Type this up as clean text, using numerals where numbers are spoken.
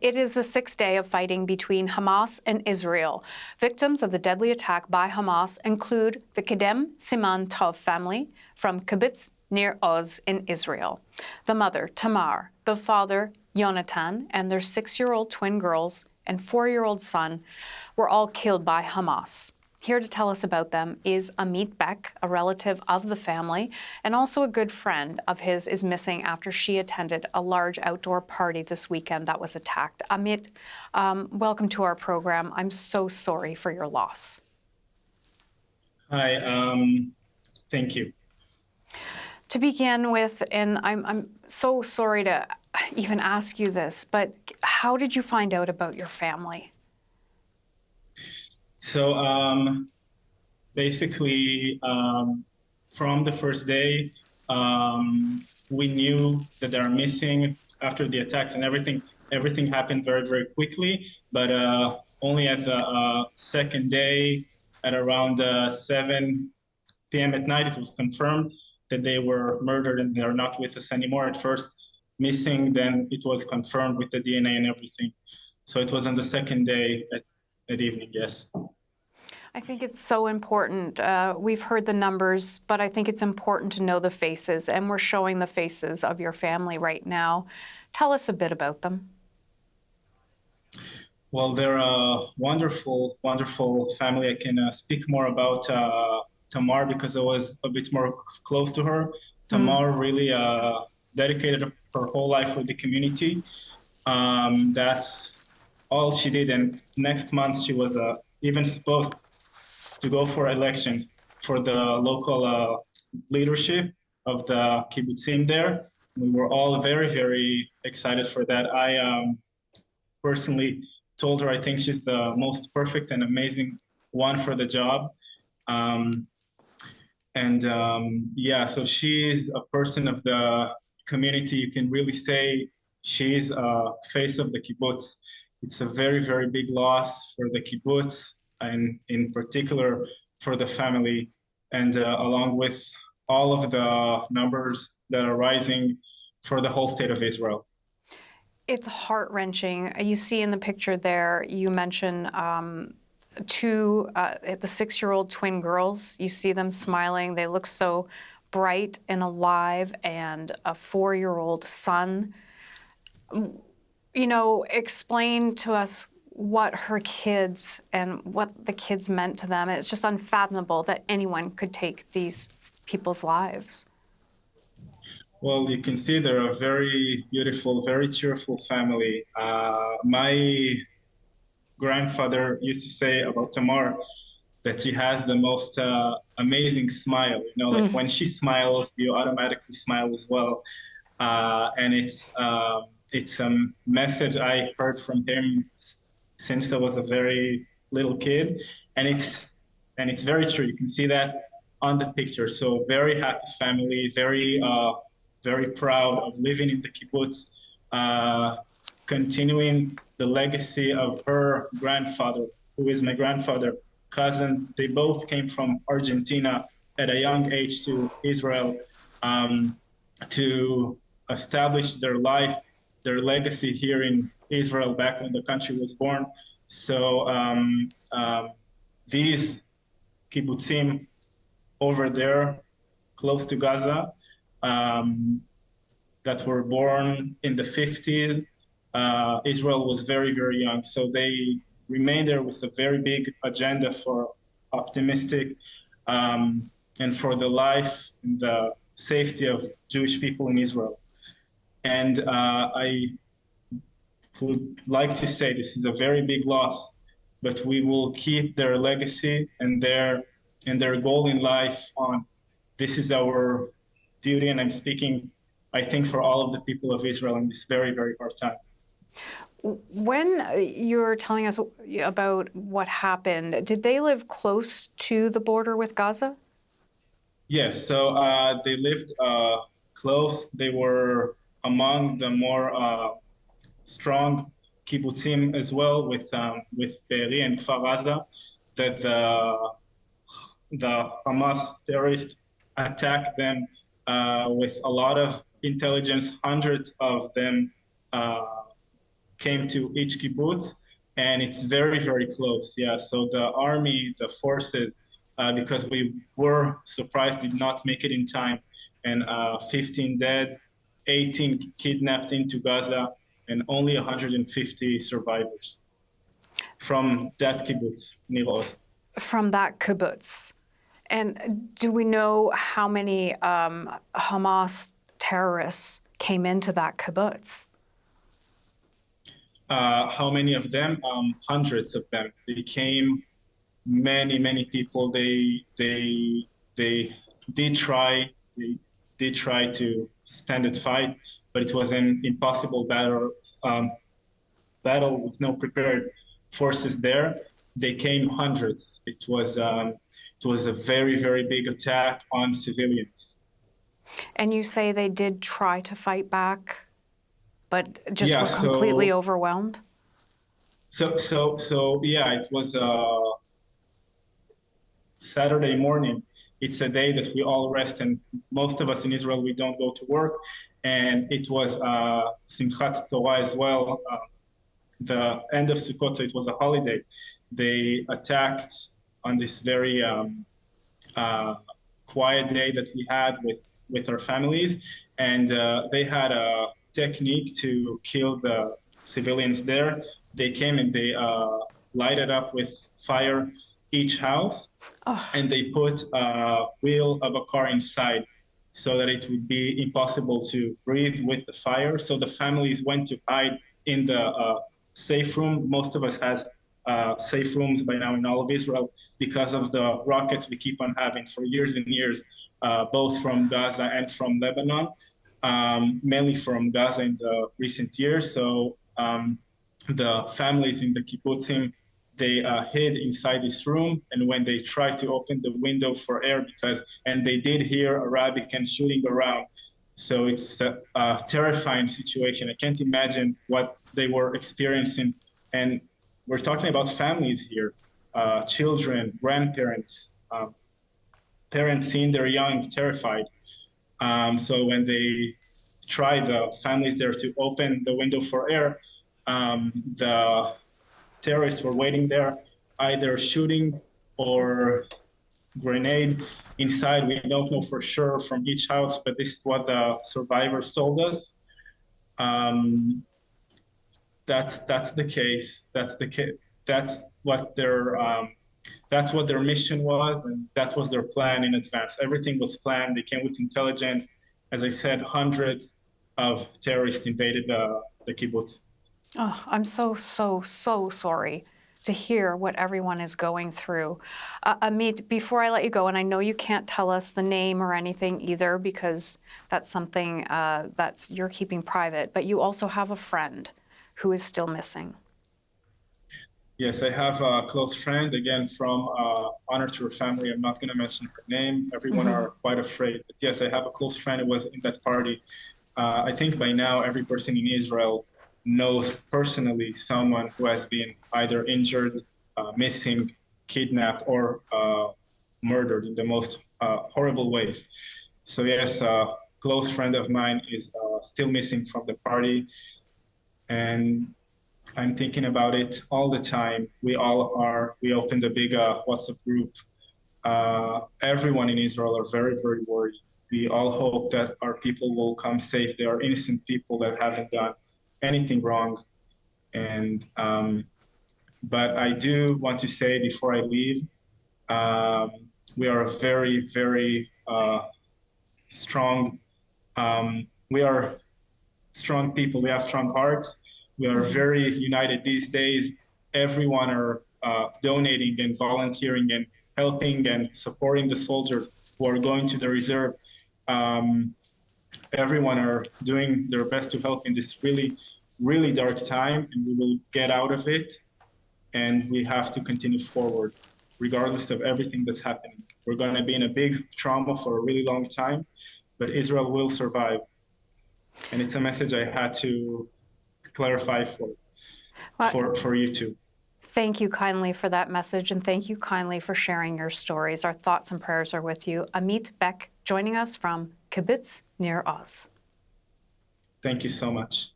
It is the sixth day of fighting between Hamas and Israel. Victims of the deadly attack by Hamas include the Kedem Siman Tov family from Kibbutz Nir Oz in Israel, the mother, Tamar, the father, Yonatan, and their 6-year-old twin girls and 4-year-old son were all killed by Hamas. Here to tell us about them is Amit Bek, a relative of the family, and also a good friend of his is missing after she attended a large outdoor party this weekend that was attacked. Amit, welcome to our program. I'm so sorry for your loss. Hi, thank you. To begin with, and I'm so sorry to even ask you this, but how did you find out about your family? So basically, from the first day, we knew that they are missing after the attacks and everything. Everything happened very, very quickly, but only at the second day, at around 7 p.m. at night, it was confirmed that they were murdered and they're not with us anymore. At first, missing, then it was confirmed with the DNA and everything. So it was on the second day at evening, yes. I think it's so important. We've heard the numbers, but I think it's important to know the faces, and we're showing the faces of your family right now. Tell us a bit about them. Well, they're a wonderful, wonderful family. I can speak more about Tamar because I was a bit more close to her. Tamar really dedicated her whole life for the community. That's all she did. And next month, she was even supposed to go for elections for the local leadership of the kibbutzim there. We were all very, very excited for that. I personally told her I think she's the most perfect and amazing one for the job. Yeah, so she is a person of the community. You can really say she's a face of the kibbutz. It's a very, very big loss for the kibbutz, and in particular for the family, and along with all of the numbers that are rising for the whole state of Israel. It's heart-wrenching. You see in the picture there, you mention the 6-year-old twin girls. You see them smiling. They look so bright and alive, and a 4-year-old son. You know, explain to us what her kids and what the kids meant to them. It's just unfathomable that anyone could take these people's lives. Well, you can see they're a very beautiful, very cheerful family. My grandfather used to say about Tamar that she has the most amazing smile. You know, like when she smiles, you automatically smile as well. And it's a message I heard from him since I was a very little kid, and it's very true. You can see that on the picture. So very happy family, very proud of living in the kibbutz, continuing the legacy of her grandfather, who is my grandfather cousin. They both came from Argentina at a young age to Israel to establish their life, their legacy here in Israel back when the country was born. So these kibbutzim over there, close to Gaza, that were born in the 50s, Israel was very, very young. So they remained there with a very big agenda for optimistic and for the life and the safety of Jewish people in Israel. And I would like to say this is a very big loss, but we will keep their legacy and their goal in life on. This is our duty, and I'm speaking, I think, for all of the people of Israel in this very, very hard time. When you're telling us about what happened, did they live close to the border with Gaza? Yes, so they lived close. They were among the more strong kibbutzim as well, with Be'eri and Kfar Aza, that the Hamas terrorists attacked them with a lot of intelligence. Hundreds of them came to each kibbutz, and it's very, very close. Yeah, so the army, the forces, because we were surprised, did not make it in time, and 15 dead, 18 kidnapped into Gaza, and only 150 survivors from that kibbutz, Nir Oz. From that kibbutz. And do we know how many Hamas terrorists came into that kibbutz? How many of them? Hundreds of them. They came, many people. They did try. They did try to stand and fight, but it was an impossible battle with no prepared forces there. They came hundreds. It was a very, very big attack on civilians. And you say they did try to fight back, but just were completely overwhelmed? So yeah, it was Saturday morning. It's a day that we all rest, and most of us in Israel, we don't go to work. And it was Simchat Torah as well, the end of Sukkot, so it was a holiday. They attacked on this very quiet day that we had with our families, and they had a technique to kill the civilians there. They came and they lighted up with fire each house, and they put a wheel of a car inside so that it would be impossible to breathe with the fire. So the families went to hide in the safe room. Most of us has safe rooms by now in all of Israel because of the rockets we keep on having for years and years, both from Gaza and from Lebanon, mainly from Gaza in the recent years. So the families in the kibbutzim, they hid inside this room, and when they tried to open the window for air, and they did hear Arabic and shooting around, so it's a terrifying situation. I can't imagine what they were experiencing, and we're talking about families here, children, grandparents, parents seeing their young terrified. So when they tried, the families there, to open the window for air, the terrorists were waiting there, either shooting or grenade inside. We don't know for sure from each house, but this is what the survivors told us. That's the case. That's what their mission was, and that was their plan in advance. Everything was planned. They came with intelligence. As I said, hundreds of terrorists invaded the kibbutz. Oh, I'm so sorry to hear what everyone is going through. Amit, before I let you go, and I know you can't tell us the name or anything either because that's something you're keeping private, but you also have a friend who is still missing. Yes, I have a close friend, again, from honor to her family. I'm not going to mention her name. Everyone are quite afraid. But yes, I have a close friend who was in that party. I think by now every person in Israel knows personally someone who has been either injured, missing, kidnapped, or murdered in the most horrible ways. So yes, a close friend of mine is still missing from the party. And I'm thinking about it all the time. We all are. We opened a big WhatsApp group. Everyone in Israel are very, very worried. We all hope that our people will come safe. They are innocent people that haven't done anything wrong. And but I do want to say before I leave, we are very, very strong. We are strong people. We have strong hearts. We are very united these days. Everyone are donating and volunteering and helping and supporting the soldiers who are going to the reserve. Everyone are doing their best to help in this really, really dark time, and we will get out of it. And we have to continue forward, regardless of everything that's happening. We're going to be in a big trauma for a really long time, but Israel will survive. And it's a message I had to clarify for you too. Thank you kindly for that message, and thank you kindly for sharing your stories. Our thoughts and prayers are with you. Amit Bek joining us from Kibbutz Nir Oz. Thank you so much.